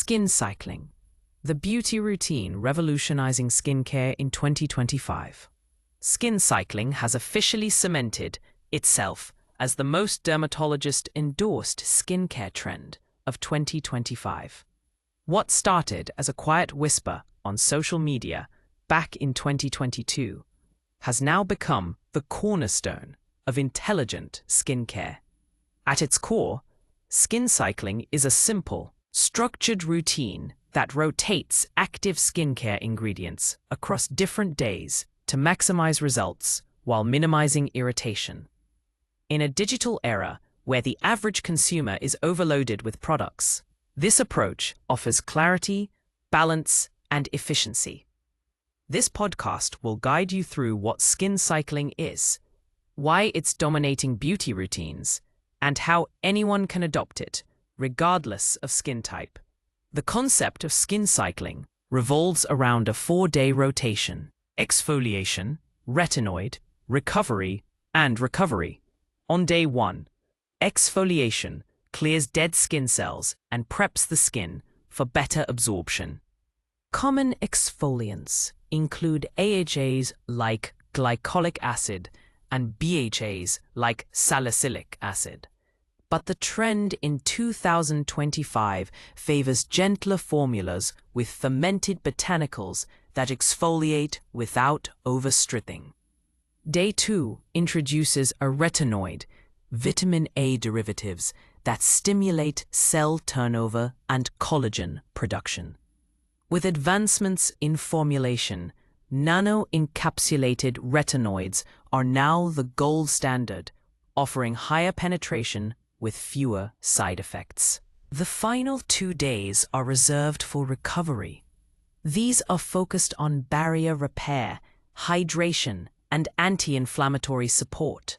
Skin cycling, the beauty routine revolutionizing skincare in 2025. Skin cycling has officially cemented itself as the most dermatologist-endorsed skincare trend of 2025. What started as a quiet whisper on social media back in 2022 has now become the cornerstone of intelligent skincare. At its core, skin cycling is a simple, structured routine that rotates active skincare ingredients across different days to maximize results while minimizing irritation. In a digital era where the average consumer is overloaded with products, this approach offers clarity, balance, and efficiency. This podcast will guide you through what skin cycling is, why it's dominating beauty routines, and how anyone can adopt it, regardless of skin type. The concept of skin cycling revolves around a 4-day rotation: exfoliation, retinoid, recovery, and recovery. On day 1, exfoliation clears dead skin cells and preps the skin for better absorption. Common exfoliants include AHAs like glycolic acid and BHAs like salicylic acid. But the trend in 2025 favors gentler formulas with fermented botanicals that exfoliate without overstripping. Day 2 introduces a retinoid, vitamin A derivatives that stimulate cell turnover and collagen production. With advancements in formulation, nano-encapsulated retinoids are now the gold standard, offering higher penetration with fewer side effects. The final 2 days are reserved for recovery. These are focused on barrier repair, hydration, and anti-inflammatory support.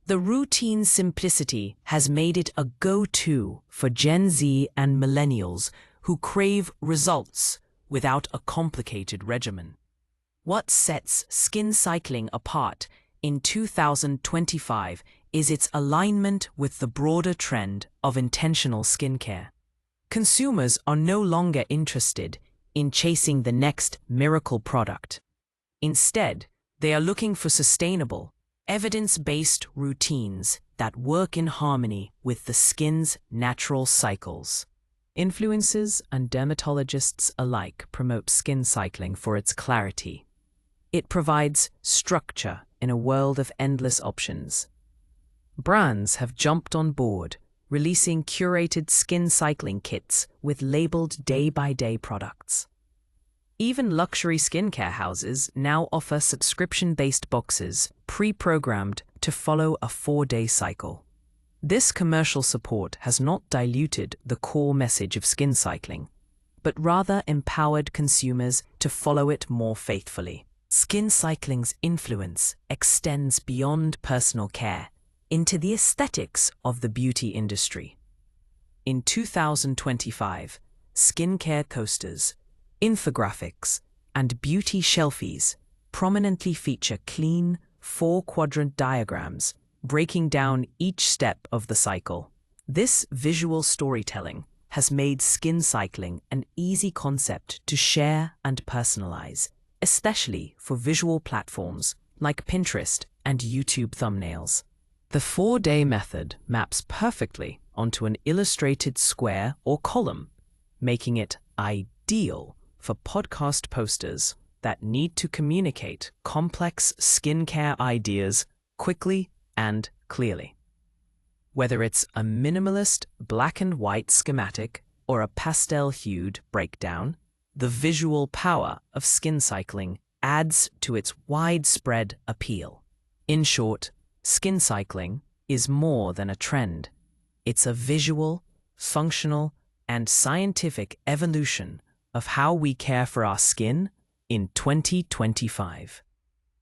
The routine simplicity has made it a go-to for Gen Z and millennials who crave results without a complicated regimen. What sets skin cycling apart in 2025 is its alignment with the broader trend of intentional skincare. Consumers are no longer interested in chasing the next miracle product. Instead, they are looking for sustainable, evidence-based routines that work in harmony with the skin's natural cycles. Influencers and dermatologists alike promote skin cycling for its clarity. It provides structure in a world of endless options. Brands have jumped on board, releasing curated skin cycling kits with labeled day-by-day products. Even luxury skincare houses now offer subscription-based boxes pre-programmed to follow a 4-day cycle. This commercial support has not diluted the core message of skin cycling, but rather empowered consumers to follow it more faithfully. Skin cycling's influence extends beyond personal care into the aesthetics of the beauty industry. In 2025, skincare coasters, infographics, and beauty shelfies prominently feature clean, 4-quadrant diagrams breaking down each step of the cycle. This visual storytelling has made skin cycling an easy concept to share and personalize, especially for visual platforms like Pinterest and YouTube thumbnails. The 4-day method maps perfectly onto an illustrated square or column, making it ideal for podcast posters that need to communicate complex skincare ideas quickly and clearly. Whether it's a minimalist black and white schematic or a pastel-hued breakdown, the visual power of skin cycling adds to its widespread appeal. In short, skin cycling is more than a trend. It's a visual, functional, and scientific evolution of how we care for our skin in 2025.